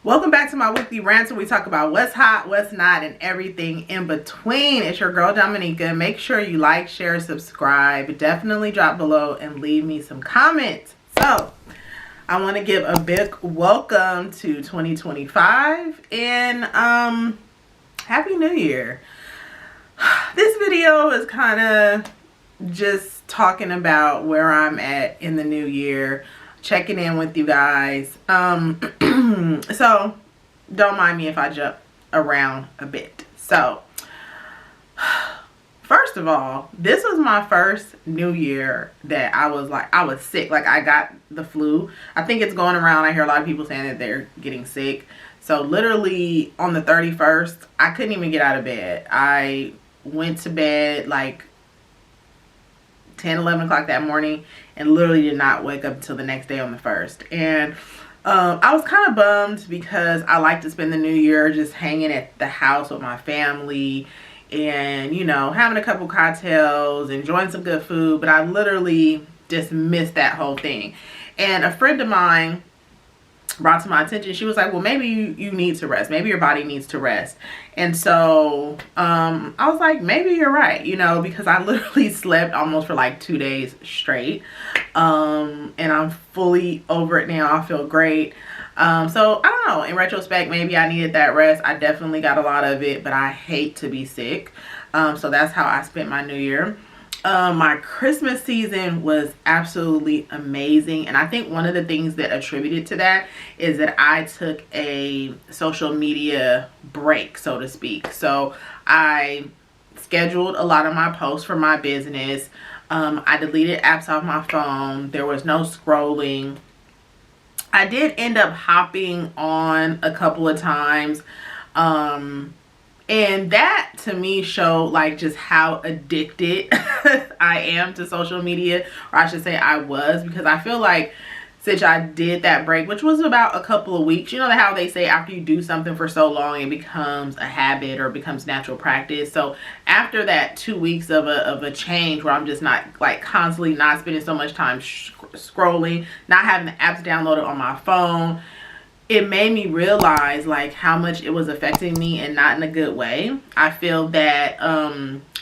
Welcome back to my weekly rants where we talk about what's hot, what's not, and everything in between. It's your girl Dominica. Make sure you like, share, subscribe. Definitely drop below and leave me some comments. So, I want to give a big welcome to 2025 and Happy New Year. This video is kind of just talking about where I'm at in the new year, checking in with you guys. So don't mind me if I jump around a bit. So first of all, this was my first new year that I was sick. Like, I got the flu. I think it's going around. I hear a lot of people saying that they're getting sick. So literally on the 31st, I couldn't even get out of bed. I went to bed like 10, 11 o'clock that morning and literally did not wake up until the next day on the 1st. And I was kind of bummed because I like to spend the new year just hanging at the house with my family and, you know, having a couple cocktails, enjoying some good food, but I literally just missed that whole thing. And a friend of mine brought to my attention, she was like, well, maybe you need to rest. Maybe your body needs to rest. And so I was like, maybe you're right, you know, because I literally slept almost for like 2 days straight. And I'm fully over it now. I feel great. So I don't know, in retrospect, maybe I needed that rest. I definitely got a lot of it, but I hate to be sick. So that's how I spent my new year. My Christmas season was absolutely amazing, and I think one of the things that attributed to that is that I took a social media break, so to speak. So I scheduled a lot of my posts for my business. I deleted apps off my phone. There was no scrolling. I did end up hopping on a couple of times. And that to me showed like just how addicted I am to social media, or I should say I was, because I feel like since I did that break, which was about a couple of weeks, you know how they say after you do something for so long, it becomes a habit or becomes natural practice. So after that 2 weeks of a change where I'm just not like constantly not spending so much time scrolling, not having the apps downloaded on my phone, it made me realize like how much it was affecting me and not in a good way. I feel that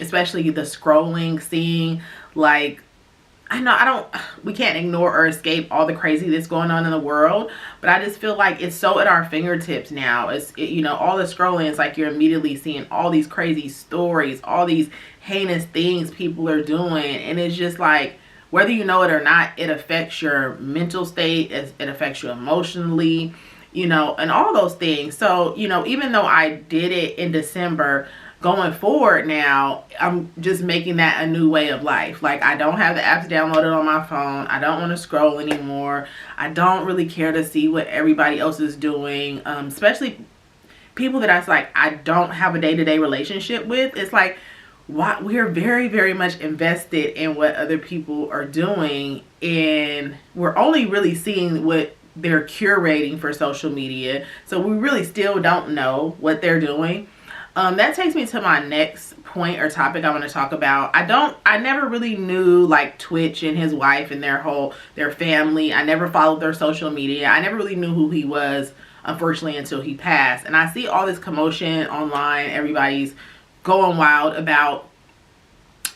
especially the scrolling, seeing like, we can't ignore or escape all the crazy that's going on in the world, but I just feel like it's so at our fingertips now. You know, all the scrolling is like you're immediately seeing all these crazy stories, all these heinous things people are doing, and it's just like, whether you know it or not, it affects your mental state, it affects you emotionally, you know, and all those things. So, you know, even though I did it in December, going forward now, I'm just making that a new way of life. Like, I don't have the apps downloaded on my phone. I don't want to scroll anymore. I don't really care to see what everybody else is doing, especially people that I don't have a day-to-day relationship with. It's like, we are very, very much invested in what other people are doing, and we're only really seeing what they're curating for social media. So we really still don't know what they're doing. That takes me to my next point or topic I want to talk about. I never really knew like Twitch and his wife and their family. I never followed their social media. I never really knew who he was, unfortunately, until he passed. And I see all this commotion online. Everybody's going wild about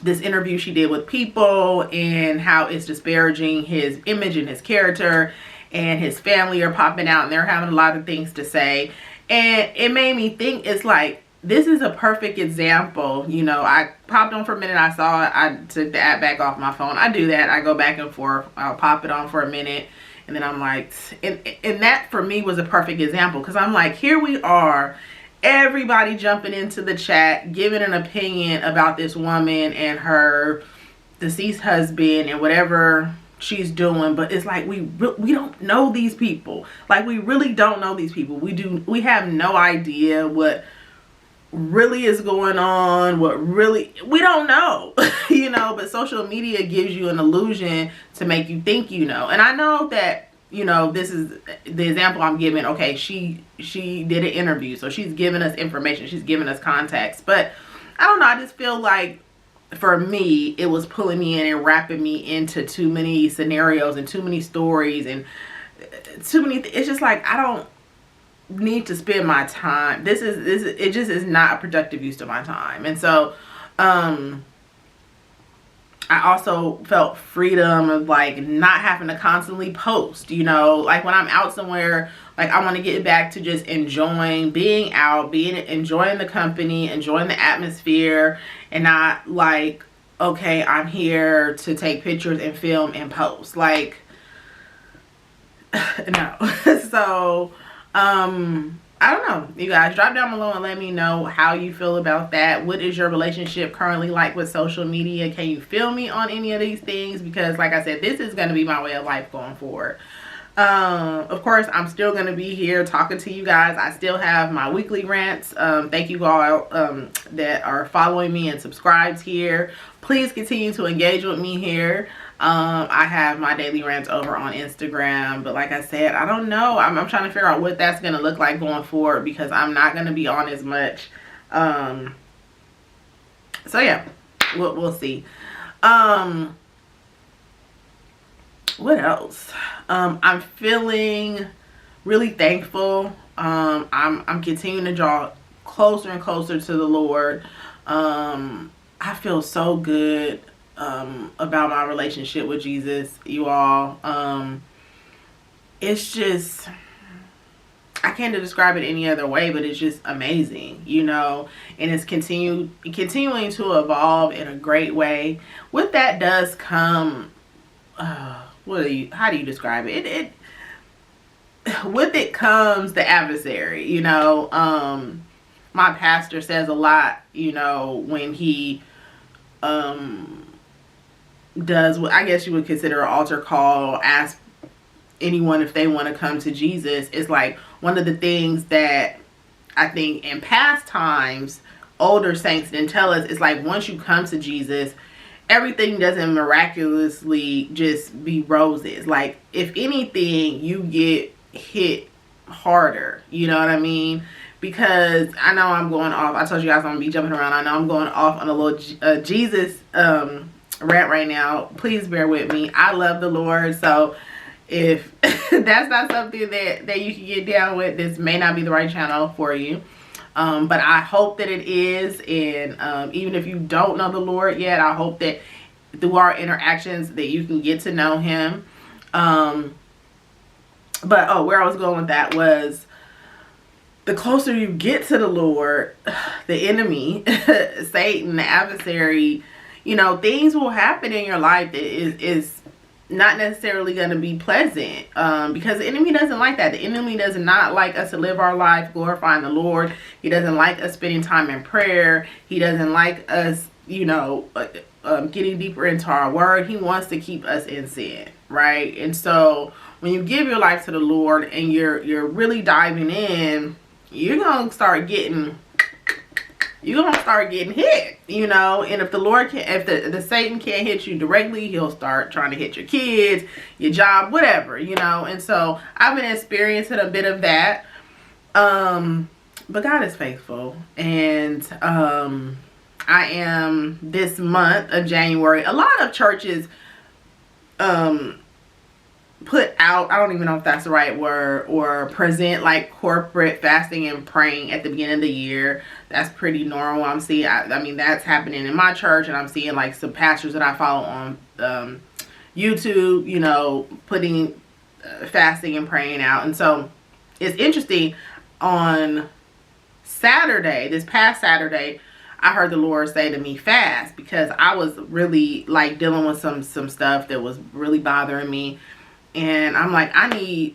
this interview she did with People and how it's disparaging his image and his character, and his family are popping out and they're having a lot of things to say. And it made me think, it's like, this is a perfect example. You know, I popped on for a minute, I saw it, I took the app back off my phone. I do that, I go back and forth, I'll pop it on for a minute, and then I'm like, and that for me was a perfect example, because I'm like, here we are, everybody jumping into the chat, giving an opinion about this woman and her deceased husband and whatever she's doing, but it's like we don't know these people. Like, we really don't know these people. We have no idea what really is going on, we don't know. You know, but social media gives you an illusion to make you think you know. And I know that, you know, this is the example I'm giving. Okay, she did an interview, so she's giving us information, she's giving us context, but I don't know, I just feel like for me it was pulling me in and wrapping me into too many scenarios and too many stories and too many it's just like, I don't need to spend my time. It just is not a productive use of my time. And so I also felt freedom of like not having to constantly post, you know, like when I'm out somewhere, like I want to get back to just enjoying being out, enjoying the company, enjoying the atmosphere, and not like, okay, I'm here to take pictures and film and post. Like, no. So, I don't know, you guys, drop down below and let me know how you feel about that. What is your relationship currently like with social media? Can you feel me on any of these things? Because like I said, this is going to be my way of life going forward. Of course, I'm still going to be here talking to you guys. I still have my weekly rants. Thank you all that are following me and subscribed here. Please continue to engage with me here. I have my daily rants over on Instagram, but like I said, I don't know. I'm trying to figure out what that's going to look like going forward, because I'm not going to be on as much. So yeah, we'll see. What else? I'm feeling really thankful. I'm continuing to draw closer and closer to the Lord. I feel so good about my relationship with Jesus, you all. It's just, I can't describe it any other way, but it's just amazing, you know, and it's continuing to evolve in a great way. With that does come, how do you describe it? With it comes the adversary, you know. My pastor says a lot, you know, when he does what I guess you would consider an altar call, ask anyone if they want to come to Jesus. It's like one of the things that I think in past times older saints didn't tell us is like, once you come to Jesus, everything doesn't miraculously just be roses. Like, if anything, you get hit harder, you know what I mean? Because I know I'm going off, I told you guys I'm gonna be jumping around. I know I'm going off on a little Jesus rant right now. Please bear with me. I love the Lord, so if that's not something that you can get down with, this may not be the right channel for you. But I hope that it is. And even if you don't know the Lord yet, I hope that through our interactions that you can get to know him. But where I was going with that was, the closer you get to the Lord, the enemy, Satan, the adversary, you know, things will happen in your life that is not necessarily going to be pleasant, because the enemy doesn't like that. The enemy does not like us to live our life glorifying the Lord. He doesn't like us spending time in prayer. He doesn't like us, you know, getting deeper into our word. He wants to keep us in sin, right? And so when you give your life to the Lord and you're really diving in, you're gonna start getting hit, you know. And if the Lord if the Satan can't hit you directly, he'll start trying to hit your kids, your job, whatever, you know. And so I've been experiencing a bit of that, but God is faithful. And I am, this month of January, a lot of churches put out, I don't even know if that's the right word, or present like corporate fasting and praying at the beginning of the year. That's pretty normal. I'm seeing, I mean, that's happening in my church, and I'm seeing like some pastors that I follow on YouTube, you know, putting fasting and praying out. And so it's interesting, on Saturday, this past Saturday, I heard the Lord say to me, fast, because I was really like dealing with some stuff that was really bothering me. And I'm like,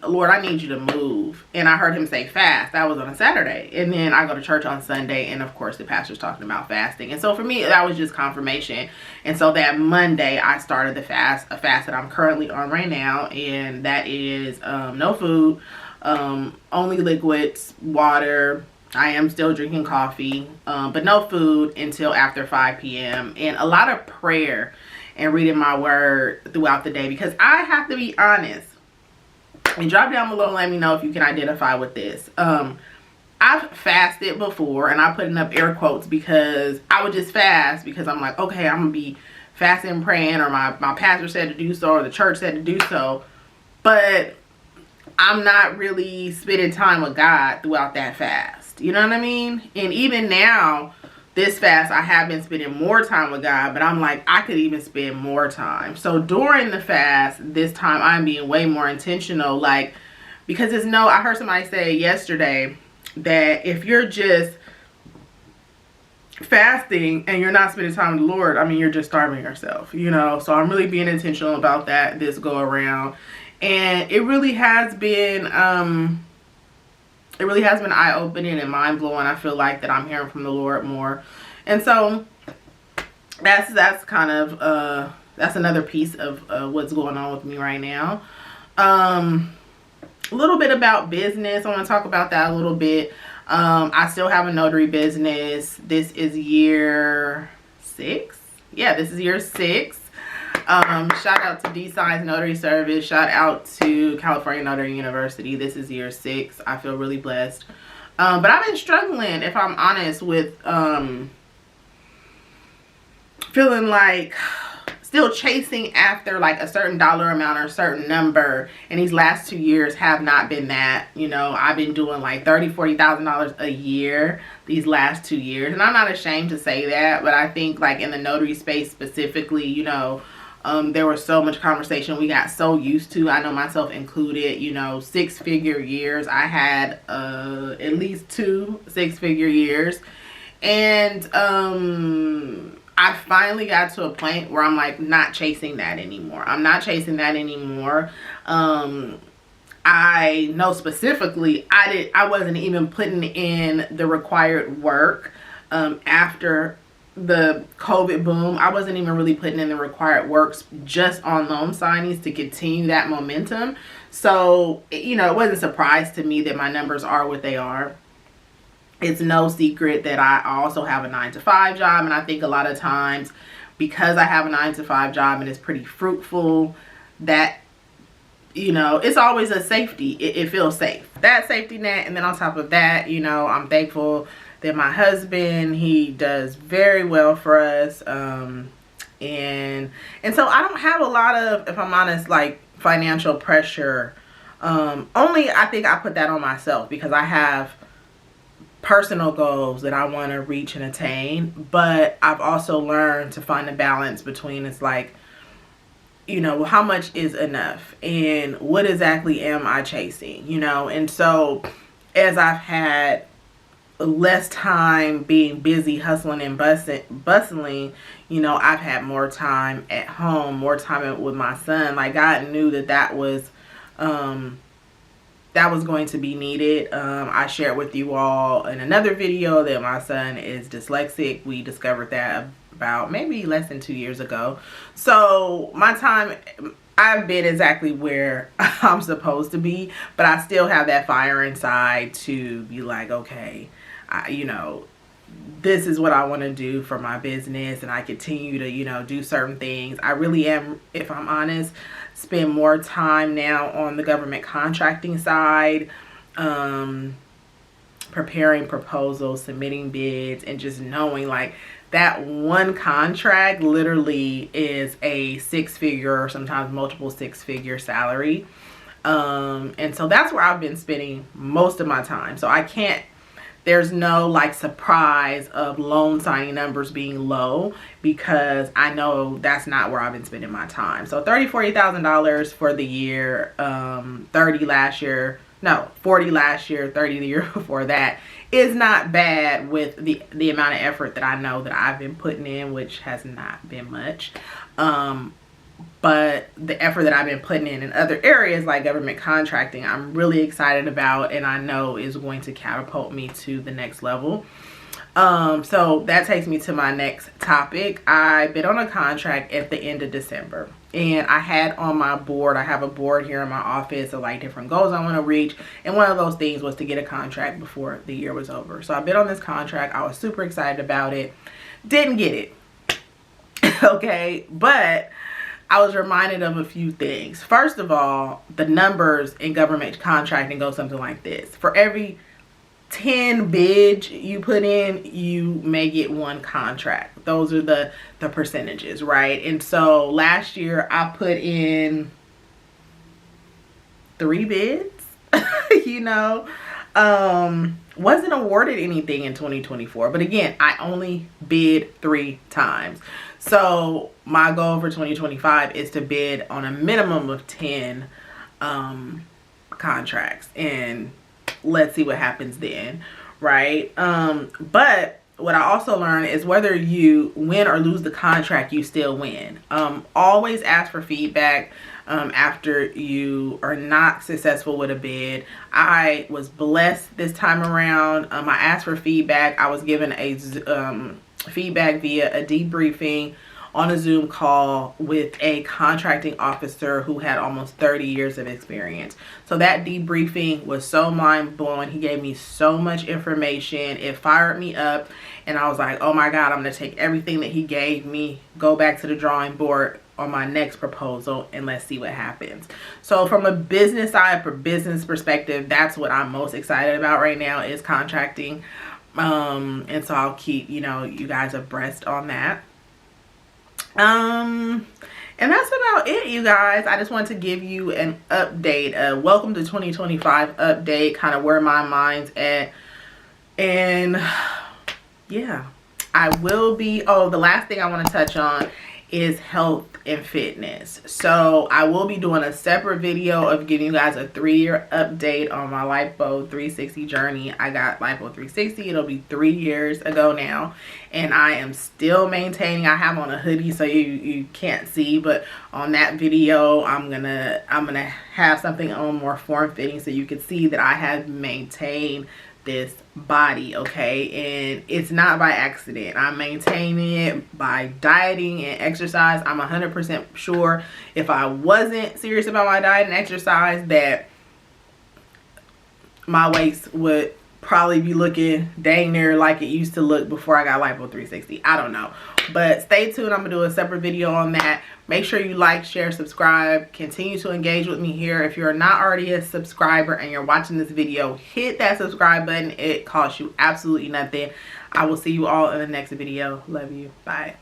Lord, I need you to move. And I heard him say fast. That was on a Saturday. And then I go to church on Sunday, and of course the pastor's talking about fasting. And so for me, that was just confirmation. And so that Monday I started a fast that I'm currently on right now. And that is no food, only liquids, water. I am still drinking coffee, but no food until after 5 p.m. And a lot of prayer and reading my word throughout the day, because I have to be honest, and drop down below and let me know if you can identify with this. I've fasted before, and I'm putting up air quotes because I would just fast because I'm like, okay, I'm gonna be fasting and praying, or my pastor said to do so, or the church said to do so. But I'm not really spending time with God throughout that fast. You know what I mean? And even now, this fast, I have been spending more time with God, but I'm like, I could even spend more time. So during the fast, this time I'm being way more intentional, like, because I heard somebody say yesterday that if you're just fasting and you're not spending time with the Lord, I mean, you're just starving yourself, you know. So I'm really being intentional about that this go around, and it really has been eye-opening and mind-blowing. I feel like that I'm hearing from the Lord more, and so that's kind of that's another piece of what's going on with me right now. A little bit about business. I want to talk about that a little bit. I still have a notary business. This is year 6. Yeah, this is year 6. Shout out to D-Signs Notary Service. Shout out to California Notary University. This is year 6. I feel really blessed. But I've been struggling, if I'm honest, with feeling like still chasing after like a certain dollar amount or a certain number, and these last 2 years have not been that. You know, I've been doing like $30,000-$40,000 a year these last 2 years, and I'm not ashamed to say that. But I think like in the notary space specifically, you know, there was so much conversation. We got so used to, I know myself included, you know, 6-figure years. I had at least 2 6-figure years, and I finally got to a point where I'm like not chasing that anymore. I'm not chasing that anymore. I know specifically I wasn't even putting in the required work after the COVID boom. I wasn't even really putting in the required works just on loan signings to continue that momentum. So, you know, it wasn't a surprise to me that my numbers are what they are. It's no secret that I also have a 9-to-5 job, and I think a lot of times because I have a 9-to-5 job and it's pretty fruitful, that, you know, it's always a safety. It feels safe. That safety net. And then on top of that, you know, I'm thankful that my husband, he does very well for us. And so I don't have a lot of, if I'm honest, like financial pressure. Only I think I put that on myself because I have personal goals that I want to reach and attain, but I've also learned to find a balance between, it's like, you know, how much is enough and what exactly am I chasing, you know. And so as I've had less time being busy hustling and bustling, you know, I've had more time at home, more time with my son. Like God knew that was going to be needed. I shared with you all in another video that my son is dyslexic. We discovered that about maybe less than 2 years ago. So my time, I've been exactly where I'm supposed to be, but I still have that fire inside to be like, okay, you know, this is what I want to do for my business, and I continue to, you know, do certain things. I really am, if I'm honest, spend more time now on the government contracting side, preparing proposals, submitting bids, and just knowing like that one contract literally is a 6-figure or sometimes multiple 6-figure salary. And so that's where I've been spending most of my time. So there's no like surprise of loan signing numbers being low because I know that's not where I've been spending my time. So $30,000-$40,000 for the year, 40 last year, 30 the year before that is not bad with the amount of effort that I know that I've been putting in, which has not been much. But the effort that I've been putting in other areas like government contracting, I'm really excited about, and I know is going to catapult me to the next level. So that takes me to my next topic. I bid on a contract at the end of December, and I had on my board, I have a board here in my office of like different goals I want to reach, and one of those things was to get a contract before the year was over. So I bid on this contract. I was super excited about it. Didn't get it. Okay, but I was reminded of a few things. First of all, the numbers in government contracting go something like this. For every 10 bids you put in, you may get 1 contract. Those are the percentages, right? And so last year I put in 3 bids. you know. Wasn't awarded anything in 2024, but again, I only bid 3 times. So my goal for 2025 is to bid on a minimum of 10 contracts, and let's see what happens then, right? But what I also learned is whether you win or lose the contract, you still win. Always ask for feedback after you are not successful with a bid. I was blessed this time around. I asked for feedback. I was given a feedback via a debriefing on a Zoom call with a contracting officer who had almost 30 years of experience. So that debriefing was so mind-blowing. He gave me so much information. It fired me up, and I was like, oh my God, I'm gonna take everything that he gave me, go back to the drawing board on my next proposal, and let's see what happens. So from a business side, for business perspective, that's what I'm most excited about right now, is contracting. And so I'll keep, you know, you guys abreast on that. And that's about it, you guys. I just wanted to give you an update, welcome to 2025 update, kind of where my mind's at. And yeah, I will be, oh, the last thing I want to touch on is health and fitness. So I will be doing a separate video of giving you guys a 3-year update on my Lipo 360 journey. I got Lipo 360. It'll be 3 years ago now, and I am still maintaining. I have on a hoodie so you can't see, but on that video I'm gonna have something on more form fitting so you can see that I have maintained this body, okay? And it's not by accident. I'm maintaining it by dieting and exercise. I'm 100% sure if I wasn't serious about my diet and exercise, that my waist would probably be looking dang near like it used to look before I got Lipo 360. I don't know, but stay tuned. I'm gonna do a separate video on that. Make sure you like, share, subscribe, continue to engage with me here. If you're not already a subscriber and you're watching this video, hit that subscribe button. It costs you absolutely nothing. I will see you all in the next video. Love you. Bye.